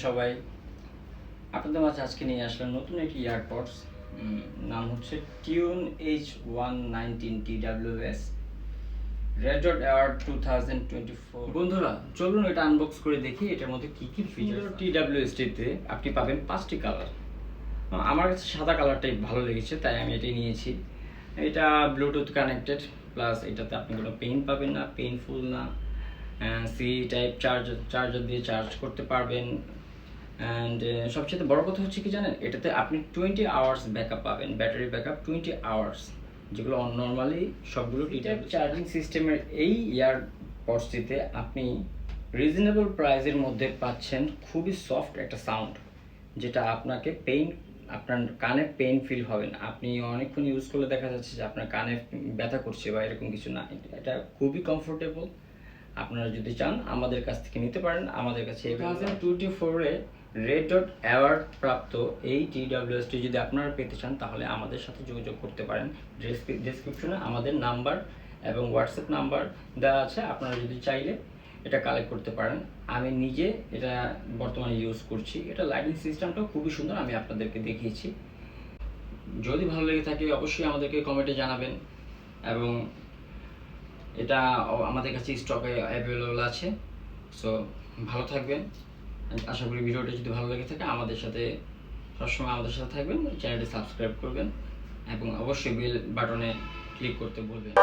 সবাই, আপনাদের মাঝে আজকে নিয়ে আসলাম নতুন একটি ইয়ারপডস। নাম হচ্ছে tune H119 TWS red dot award 2024। বন্ধুরা চলুন এটা আনবক্স করে দেখি এটার মধ্যে কি কি ফিচার। TWS-টিতে আপনি পাবেন 5টি কালার। আমার কাছে সাদা কালারটাই ভালো লেগেছে, তাই আমি এটাই নিয়েছি। এটা ব্লুটুথ কানেক্টেড, প্লাস এটাতে আপনি কোনো পেইন পাবেন না, পেইনফুল না। সি টাইপ চার্জার দিয়ে চার্জ করতে পারবেন। অ্যান্ড সবচেয়ে বড় কথা হচ্ছে কি জানেন, এটাতে আপনি 20 আওয়ার্স ব্যাকআপ পাবেন, ব্যাটারি ব্যাকআপ 20 আওয়ার্স, যেগুলো নর্মালি সবগুলো টাইপ চার্জিং সিস্টেমের। এই ইয়ারপডসটিতে আপনি রিজনেবল প্রাইসের মধ্যে পাচ্ছেন খুবই সফট একটা সাউন্ড, যেটা আপনাকে আপনার কানে পেইন ফিল হবে না। আপনি অনেকক্ষণ ইউজ করলে দেখা যাচ্ছে যে আপনার কানে ব্যথা করছে বা এরকম কিছু না। এটা খুবই কমফোর্টেবল। আপনারা যদি চান আমাদের কাছ থেকে নিতে পারেন। আমাদের কাছে 2024-এ রেড ডট অ্যাওয়ার্ড প্রাপ্ত এই TWS-টি যদি আপনারা পেতে চান তাহলে আমাদের সাথে যোগাযোগ করতে পারেন। ডেসক্রিপশনে আমাদের নাম্বার এবং হোয়াটসঅ্যাপ নাম্বার দেওয়া আছে, আপনারা যদি চাইলে এটা কালেক্ট করতে পারেন। আমি নিজে এটা বর্তমানে ইউজ করছি। এটা লাইটিং সিস্টেমটাও খুবই সুন্দর, আমি আপনাদেরকে দেখিয়েছি। যদি ভালো লেগে থাকে অবশ্যই আমাদেরকে কমেন্টে জানাবেন, এবং এটা আমাদের কাছে স্টকে অ্যাভেলেবল আছে। সো ভালো থাকবেন। আশা করি ভিডিওটা যদি ভালো লেগে থাকে সবসময় আমাদের সাথে থাকবেন, চ্যানেলটি সাবস্ক্রাইব করবেন এবং অবশ্যই বেল বাটনে ক্লিক করতে ভুলবেন না।